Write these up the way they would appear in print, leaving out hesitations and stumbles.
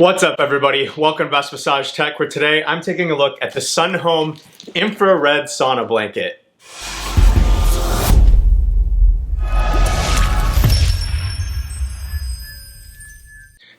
What's up, everybody? Welcome to Best Massage Tech, where today I'm taking a look at the Sun Home Infrared Sauna Blanket.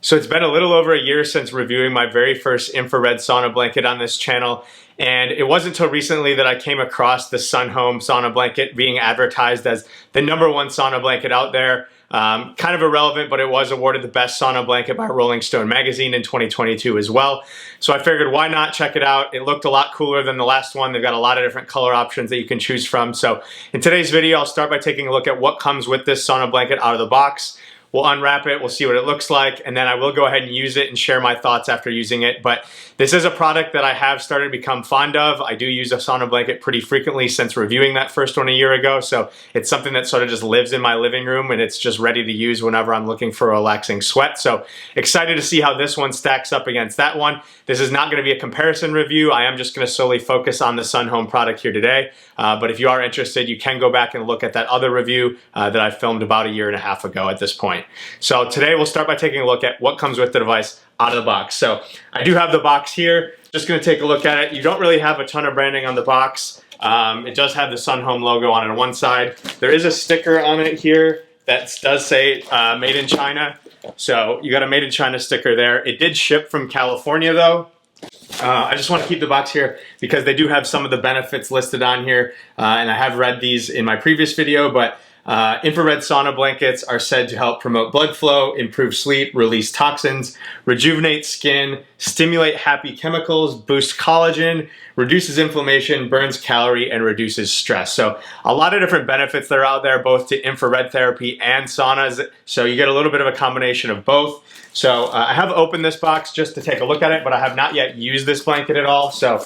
So it's been a little over a year since reviewing my very first infrared sauna blanket on this channel, and it wasn't until recently that I came across the Sun Home Sauna Blanket being advertised as the #1 sauna blanket out there. Kind of irrelevant, but it was awarded the best sauna blanket by Rolling Stone magazine in 2022 as well. So I figured, why not check it out? It looked a lot cooler than the last one. They've got a lot of different color options that you can choose from. So in today's video, I'll start by taking a look at what comes with this sauna blanket out of the box. We'll unwrap it, we'll see what it looks like, and then I will go ahead and use it and share my thoughts after using it. But this is a product that I have started to become fond of. I do use a sauna blanket pretty frequently since reviewing that first one a year ago, so it's something that sort of just lives in my living room, and it's just ready to use whenever I'm looking for a relaxing sweat. So excited to see how this one stacks up against that one. This is not going to be a comparison review. I am just going to solely focus on the Sun Home product here today. But if you are interested, you can go back and look at that other review that I filmed about a year and a half ago at this point. So today we'll start by taking a look at what comes with the device out of the box. So I do have the box here. Just going to take a look at it. You don't really have a ton of branding on the box. It does have the Sun Home logo on it on one side. There is a sticker on it here that does say made in China. So you got a made in China sticker there. It did ship from California though. I just want to keep the box here because they do have some of the benefits listed on here, and I have read these in my previous video, but infrared sauna blankets are said to help promote blood flow, improve sleep, release toxins, rejuvenate skin, stimulate happy chemicals, boost collagen, reduces inflammation, burns calorie, and reduces stress. So a lot of different benefits that are out there, both to infrared therapy and saunas. So you get a little bit of a combination of both. So I have opened this box just to take a look at it, but I have not yet used this blanket at all. So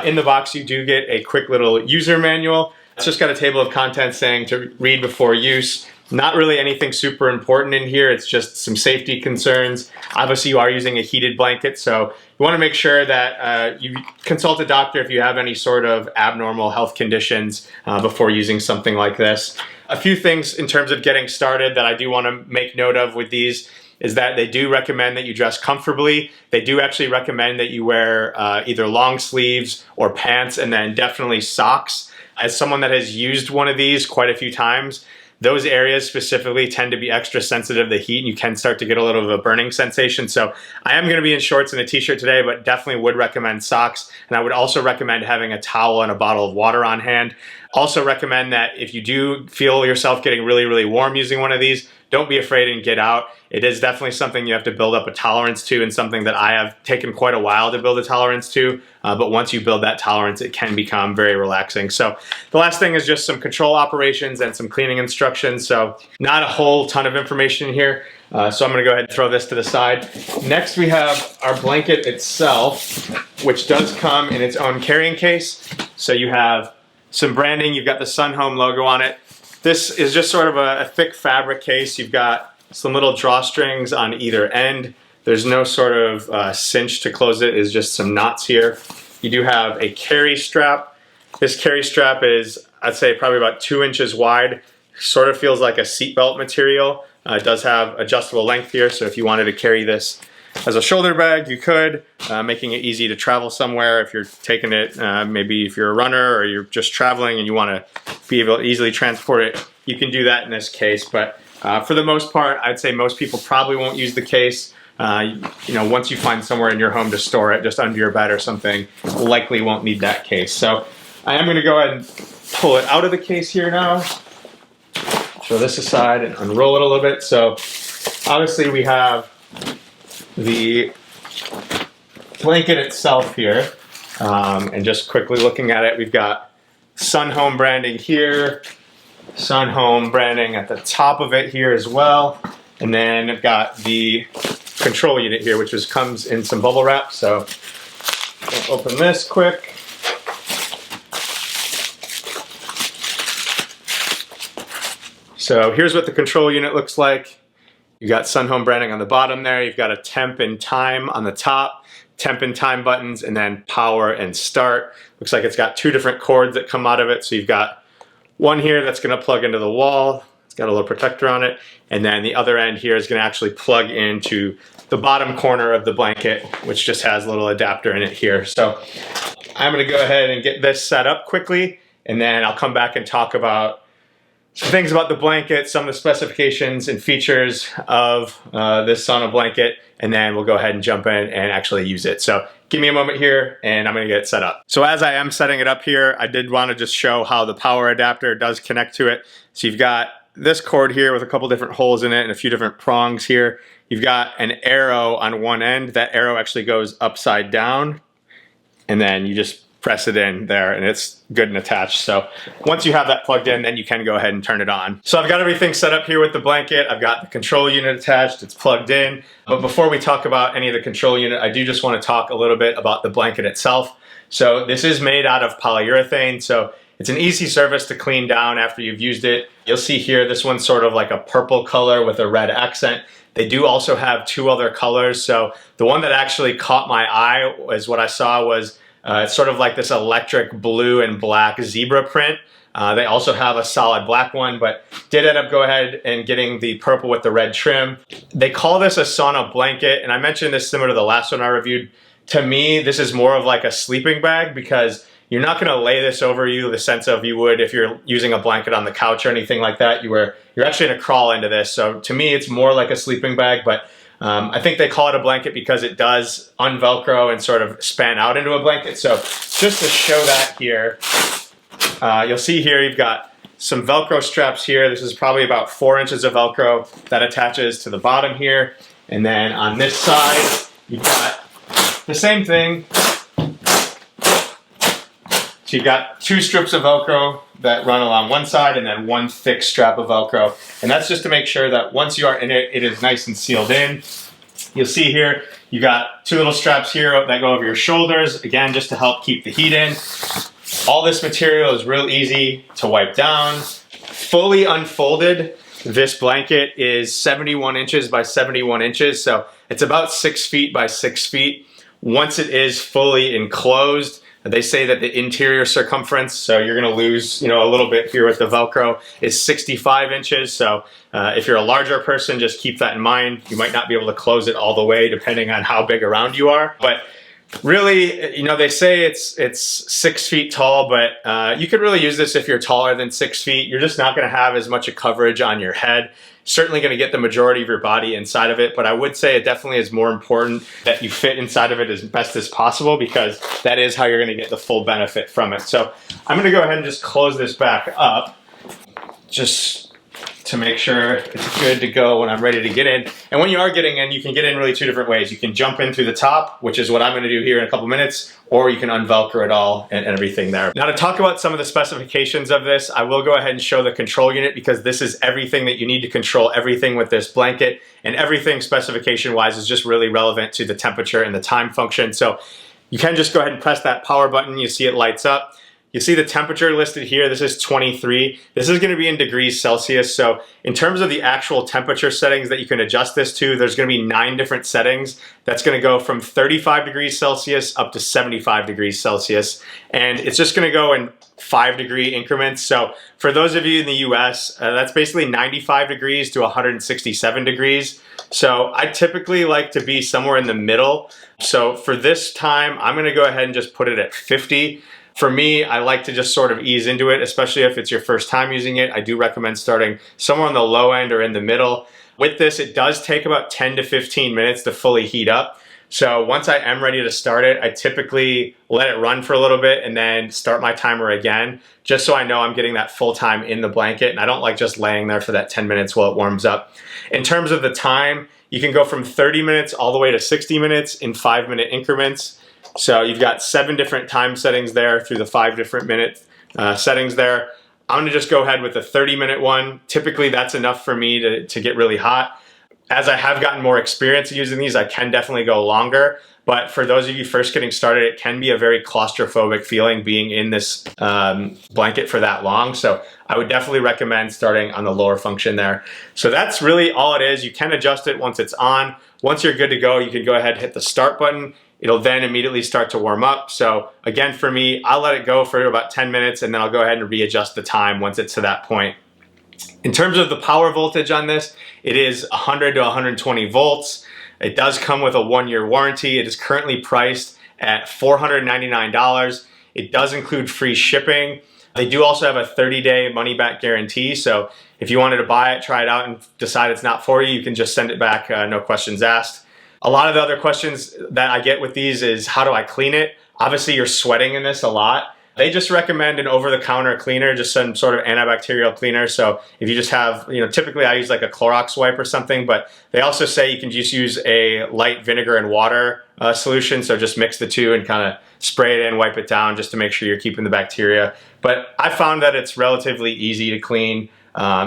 in the box, you do get a quick little user manual. It's just got a table of contents saying to read before use. Not really anything super important in here. It's just some safety concerns. Obviously, you are using a heated blanket, so you want to make sure that you consult a doctor if you have any sort of abnormal health conditions before using something like this. A few things in terms of getting started that I do want to make note of with these is that they do recommend that you dress comfortably. They do actually recommend that you wear either long sleeves or pants, and then definitely socks. As someone that has used one of these quite a few times, those areas specifically tend to be extra sensitive to heat, and you can start to get a little of a burning sensation. So I am going to be in shorts and a t-shirt today, but definitely would recommend socks. And I would also recommend having a towel and a bottle of water on hand. Also recommend that if you do feel yourself getting really, really warm using one of these, don't be afraid and get out. It is definitely something you have to build up a tolerance to, and something that I have taken quite a while to build a tolerance to. But once you build that tolerance, it can become very relaxing. So the last thing is just some control operations and some cleaning instructions. So not a whole ton of information here. So I'm going to go ahead and throw this to the side. Next, we have our blanket itself, which does come in its own carrying case. So you have some branding. You've got the Sun Home logo on it. This is just sort of a thick fabric case. You've got some little drawstrings on either end. There's no sort of cinch to close it. It's just some knots here. You do have a carry strap. This carry strap is, I'd say, probably about 2 inches wide. Sort of feels like a seatbelt material. It does have adjustable length here, so if you wanted to carry this as a shoulder bag, you could, making it easy to travel somewhere. If you're taking it, maybe if you're a runner or you're just traveling and you want to be able to easily transport it, you can do that in this case. But for the most part, I'd say most people probably won't use the case. You know, once you find somewhere in your home to store it, just under your bed or something, likely won't need that case. So I am going to go ahead and pull it out of the case here now. Throw this aside and unroll it a little bit. So obviously we have the blanket itself here, and just quickly looking at it, we've got Sun Home branding here, Sun Home branding at the top of it here as well, and then I've got the control unit here, which comes in some bubble wrap. So I'll open this quick. So here's what the control unit looks like. You got Sun Home branding on the bottom there. You've got a temp and time on the top, temp and time buttons, and then power and start. Looks like it's got 2 different cords that come out of it. So you've got one here that's going to plug into the wall. It's got a little protector on it. And then the other end here is gonna actually plug into the bottom corner of the blanket, which just has a little adapter in it here. So I'm gonna go ahead and get this set up quickly, and then I'll come back and talk about some things about the blanket, some of the specifications and features of this sauna blanket, and then we'll go ahead and jump in and actually use it. So give me a moment here and I'm gonna get it set up. So as I am setting it up here, I did wanna just show how the power adapter does connect to it. So you've got this cord here with a couple different holes in it and a few different prongs here. You've got an arrow on one end. That arrow actually goes upside down, and then you just press it in there and it's good and attached. So once you have that plugged in, then you can go ahead and turn it on. So I've got everything set up here with the blanket. I've got the control unit attached, it's plugged in. But before we talk about any of the control unit, I do just want to talk a little bit about the blanket itself. So this is made out of polyurethane, so it's an easy surface to clean down after you've used it. You'll see here, this one's sort of like a purple color with a red accent. They do also have two other colors. So the one that actually caught my eye is what I saw was it's sort of like this electric blue and black zebra print. They also have a solid black one, but did end up go ahead and getting the purple with the red trim. They call this a sauna blanket, and I mentioned this similar to the last one I reviewed. To me, this is more of like a sleeping bag because you're not gonna lay this over you the sense of you would if you're using a blanket on the couch or anything like that. You're actually gonna crawl into this. So to me, it's more like a sleeping bag, but I think they call it a blanket because it does unvelcro and sort of span out into a blanket. So just to show that here, you'll see here you've got some Velcro straps here. This is probably about 4 inches of Velcro that attaches to the bottom here. And then on this side, you've got the same thing. So you've got 2 strips of Velcro that run along one side and then 1 thick strap of Velcro. And that's just to make sure that once you are in it, it is nice and sealed in. You'll see here, you got 2 little straps here that go over your shoulders, again, just to help keep the heat in. All this material is real easy to wipe down. Fully unfolded, this blanket is 71 inches by 71 inches. So it's about 6 feet by 6 feet. Once it is fully enclosed, they say that the interior circumference, so you're gonna lose, a little bit here with the Velcro, is 65 inches. So if you're a larger person, just keep that in mind. You might not be able to close it all the way depending on how big around you are. But really, they say it's 6 feet tall, but you could really use this if you're taller than 6 feet. You're just not gonna have as much a coverage on your head. Certainly going to get the majority of your body inside of it, but I would say it definitely is more important that you fit inside of it as best as possible because that is how you're going to get the full benefit from it. So I'm going to go ahead and just close this back up just to make sure it's good to go when I'm ready to get in. And when you are getting in, you can get in really 2 different ways. You can jump in through the top, which is what I'm going to do here in a couple minutes, or you can unvelcro it all and everything there. Now to talk about some of the specifications of this, I will go ahead and show the control unit because this is everything that you need to control everything with this blanket, and everything specification wise is just really relevant to the temperature and the time function. So you can just go ahead and press that power button. You see it lights up. You see the temperature listed here, this is 23. This is gonna be in degrees Celsius. So in terms of the actual temperature settings that you can adjust this to, there's gonna be 9 different settings. That's gonna go from 35 degrees Celsius up to 75 degrees Celsius. And it's just gonna go in 5-degree increments. So for those of you in the US, that's basically 95 degrees to 167 degrees. So I typically like to be somewhere in the middle. So for this time, I'm gonna go ahead and just put it at 50. For me, I like to just sort of ease into it, especially if it's your first time using it. I do recommend starting somewhere on the low end or in the middle. With this, it does take about 10 to 15 minutes to fully heat up. So once I am ready to start it, I typically let it run for a little bit and then start my timer again, just so I know I'm getting that full time in the blanket. And I don't like just laying there for that 10 minutes while it warms up. In terms of the time, you can go from 30 minutes all the way to 60 minutes in 5-minute increments. So you've got 7 different time settings there through the 5 different minute settings there. I'm gonna just go ahead with the 30-minute one. Typically that's enough for me to get really hot. As I have gotten more experience using these, I can definitely go longer. But for those of you first getting started, it can be a very claustrophobic feeling being in this blanket for that long. So I would definitely recommend starting on the lower function there. So that's really all it is. You can adjust it once it's on. Once you're good to go, you can go ahead and hit the start button. It'll then immediately start to warm up. So again, for me, I'll let it go for about 10 minutes and then I'll go ahead and readjust the time once it's to that point. In terms of the power voltage on this, it is 100 to 120 volts. It does come with a 1-year warranty. It is currently priced at $499. It does include free shipping. They do also have a 30-day money-back guarantee. So if you wanted to buy it, try it out, and decide it's not for you, you can just send it back, no questions asked. A lot of the other questions that I get with these is, how do I clean it? Obviously, you're sweating in this a lot. They just recommend an over-the-counter cleaner, just some sort of antibacterial cleaner. So if you just have, typically I use like a Clorox wipe or something, but they also say you can just use a light vinegar and water solution. So just mix the two and kind of spray it in, wipe it down just to make sure you're keeping the bacteria. But I found that it's relatively easy to clean,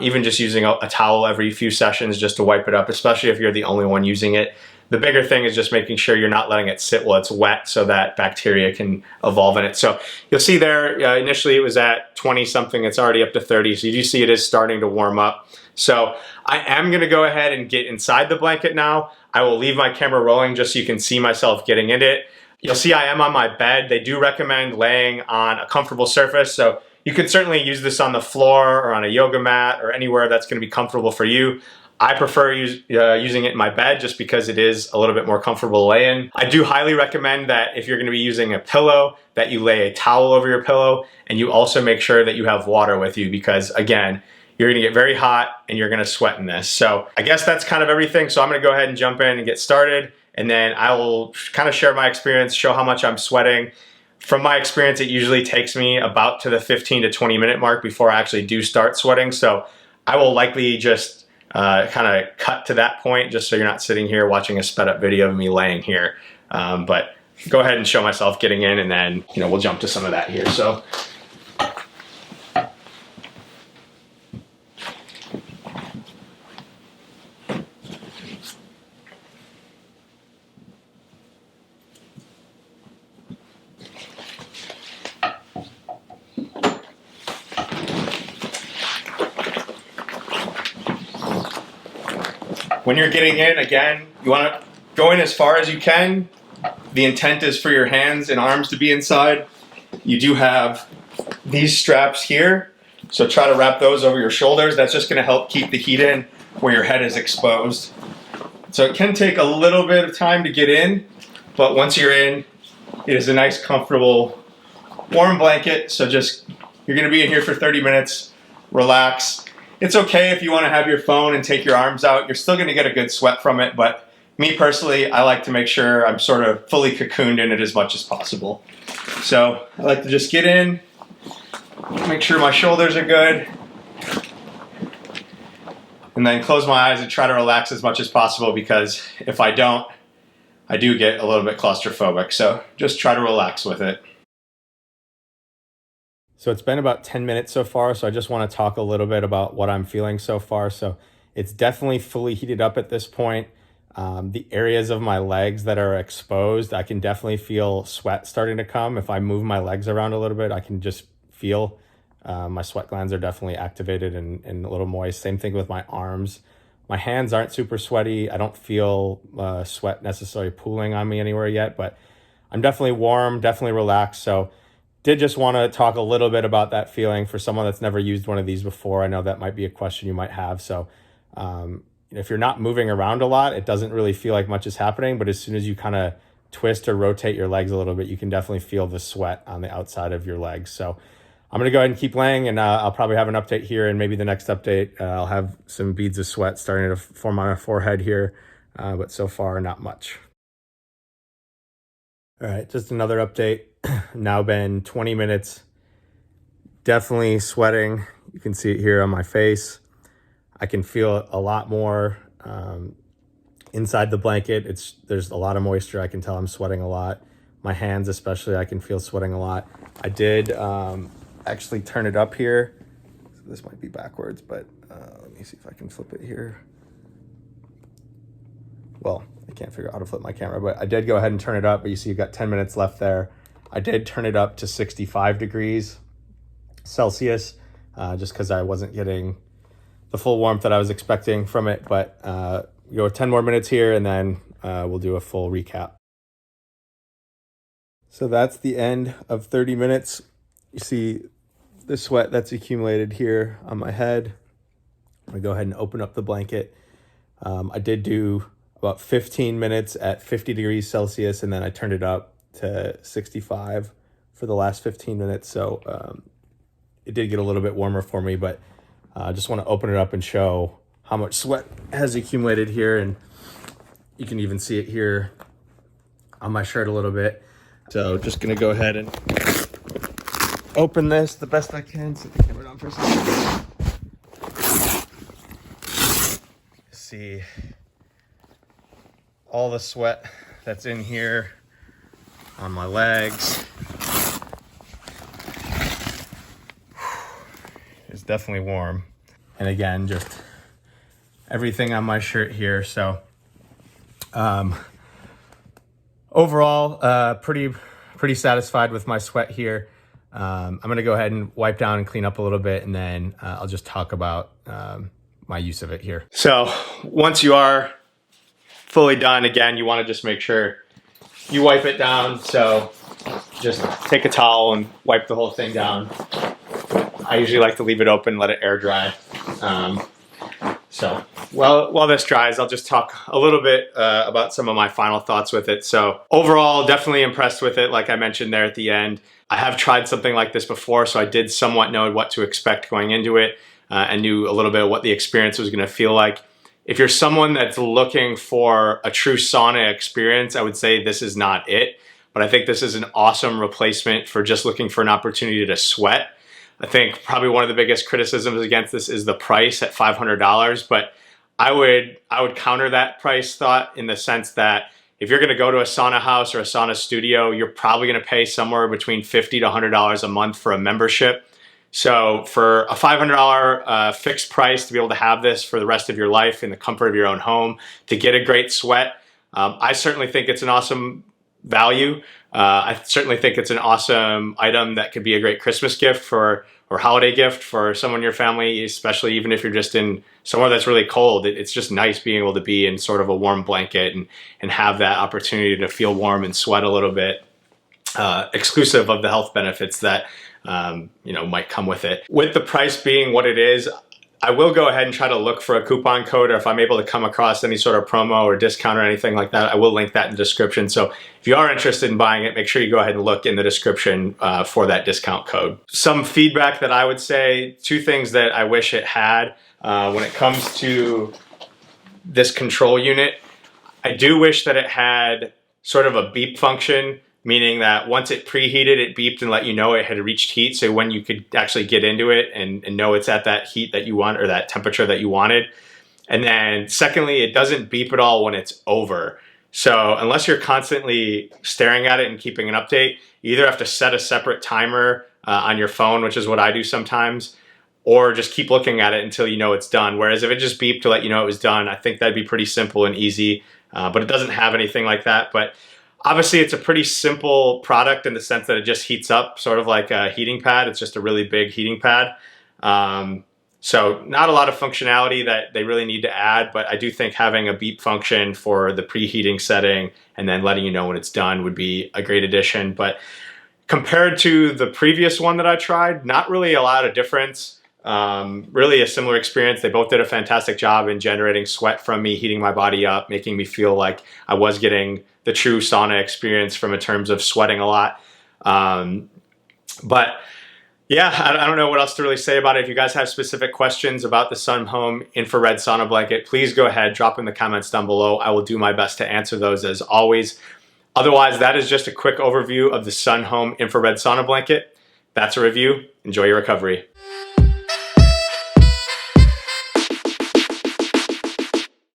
even just using a towel every few sessions just to wipe it up, especially if you're the only one using it. The bigger thing is just making sure you're not letting it sit while it's wet so that bacteria can evolve in it. So you'll see there, initially it was at 20 something, it's already up to 30. So you do see it is starting to warm up. So I am gonna go ahead and get inside the blanket now. I will leave my camera rolling just so you can see myself getting in it. You'll see I am on my bed. They do recommend laying on a comfortable surface. So you can certainly use this on the floor or on a yoga mat or anywhere that's gonna be comfortable for you. I prefer using it in my bed just because it is a little bit more comfortable to lay in. I do highly recommend that if you're gonna be using a pillow, that you lay a towel over your pillow, and you also make sure that you have water with you because, again, you're gonna get very hot and you're gonna sweat in this. So I guess that's kind of everything. So I'm gonna go ahead and jump in and get started, and then I will kind of share my experience, show how much I'm sweating. From my experience, it usually takes me about to the 15 to 20 minute mark before I actually do start sweating. So I will likely just kind of cut to that point just so you're not sitting here watching a sped up video of me laying here. But go ahead and show myself getting in, and then we'll jump to some of that here. So when you're getting in, again, you want to go in as far as you can. The intent is for your hands and arms to be inside. You do have these straps here, so try to wrap those over your shoulders. That's just going to help keep the heat in where your head is exposed. So it can take a little bit of time to get in, but once you're in, it is a nice, comfortable, warm blanket. So you're going to be in here for 30 minutes, relax. It's okay if you want to have your phone and take your arms out. You're still going to get a good sweat from it, but me personally, I like to make sure I'm sort of fully cocooned in it as much as possible. So I like to just get in, make sure my shoulders are good, and then close my eyes and try to relax as much as possible, because if I don't, I do get a little bit claustrophobic. So just try to relax with it. So it's been about 10 minutes so far, so I just want to talk a little bit about what I'm feeling so far. So it's definitely fully heated up at this point. The areas of my legs that are exposed, I can definitely feel sweat starting to come. If I move my legs around a little bit, I can just feel my sweat glands are definitely activated and a little moist. Same thing with my arms. My hands aren't super sweaty. I don't feel sweat necessarily pooling on me anywhere yet, but I'm definitely warm, definitely relaxed. So did just want to talk a little bit about that feeling for someone that's never used one of these before. I know that might be a question you might have. So if you're not moving around a lot, it doesn't really feel like much is happening. But as soon as you kind of twist or rotate your legs a little bit, you can definitely feel the sweat on the outside of your legs. So I'm going to go ahead and keep laying, and I'll probably have an update here. And maybe the next update, I'll have some beads of sweat starting to form on my forehead here. But so far, not much. All right, just another update. Now been 20 minutes, definitely sweating. You can see it here on my face. I can feel a lot more inside the blanket. There's a lot of moisture. I can tell I'm sweating a lot. My hands especially, I can feel sweating a lot. I did actually turn it up here. So this might be backwards, but let me see if I can flip it here. Well, I can't figure out how to flip my camera, but I did go ahead and turn it up, but you see you've got 10 minutes left there. I did turn it up to 65 degrees Celsius, just because I wasn't getting the full warmth that I was expecting from it. But go 10 more minutes here, and then we'll do a full recap. So that's the end of 30 minutes. You see the sweat that's accumulated here on my head. I'm gonna go ahead and open up the blanket. I did do about 15 minutes at 50 degrees Celsius, and then I turned it up to 65 for the last 15 minutes. So it did get a little bit warmer for me, but I just want to open it up and show how much sweat has accumulated here. And you can even see it here on my shirt a little bit. So just gonna go ahead and open this the best I can. Set the camera down for a second. See all the sweat that's in here on my legs. It's definitely warm. And again, just everything on my shirt here. So overall, pretty satisfied with my sweat here. I'm gonna go ahead and wipe down and clean up a little bit, and then I'll just talk about my use of it here. So once you are fully done, again, you wanna just make sure you wipe it down. So just take a towel and wipe the whole thing down. I usually like to leave it open, let it air dry. So while this dries, I'll just talk a little bit about some of my final thoughts with it. So overall, definitely impressed with it. Like I mentioned there at the end, I have tried something like this before, so I did somewhat know what to expect going into it and knew a little bit of what the experience was gonna feel like. If you're someone that's looking for a true sauna experience, I would say this is not it, but I think this is an awesome replacement for just looking for an opportunity to sweat. I think probably one of the biggest criticisms against this is the price at $500, but I would counter that price thought in the sense that if you're gonna go to a sauna house or a sauna studio, you're probably gonna pay somewhere between $50 to $100 a month for a membership. So for a $500 fixed price to be able to have this for the rest of your life in the comfort of your own home, to get a great sweat, I certainly think it's an awesome value. I certainly think it's an awesome item that could be a great Christmas gift or holiday gift for someone in your family, especially even if you're just in somewhere that's really cold. It's just nice being able to be in sort of a warm blanket and have that opportunity to feel warm and sweat a little bit, exclusive of the health benefits that might come with it. With the price being what it is, I will go ahead and try to look for a coupon code, or if I'm able to come across any sort of promo or discount or anything like that, I will link that in the description. So if you are interested in buying it, make sure you go ahead and look in the description for that discount code. Some feedback that I would say, two things that I wish it had when it comes to this control unit. I do wish that it had sort of a beep function, meaning that once it preheated, it beeped and let you know it had reached heat. So when you could actually get into it and know it's at that heat that you want or that temperature that you wanted. And then secondly, it doesn't beep at all when it's over. So unless you're constantly staring at it and keeping an update, you either have to set a separate timer on your phone, which is what I do sometimes, or just keep looking at it until you know it's done. Whereas if it just beeped to let you know it was done, I think that'd be pretty simple and easy, but it doesn't have anything like that. But obviously, it's a pretty simple product in the sense that it just heats up, sort of like a heating pad. It's just a really big heating pad. So not a lot of functionality that they really need to add, but I do think having a beep function for the preheating setting and then letting you know when it's done would be a great addition. But compared to the previous one that I tried, not really a lot of difference. Really a similar experience. They both did a fantastic job in generating sweat from me, heating my body up, making me feel like I was getting the true sauna experience from in terms of sweating a lot. But yeah, I don't know what else to really say about it. If you guys have specific questions about the Sun Home infrared sauna blanket, please go ahead, drop in the comments down below. I will do my best to answer those as always. Otherwise, that is just a quick overview of the Sun Home infrared sauna blanket. That's a review. Enjoy your recovery.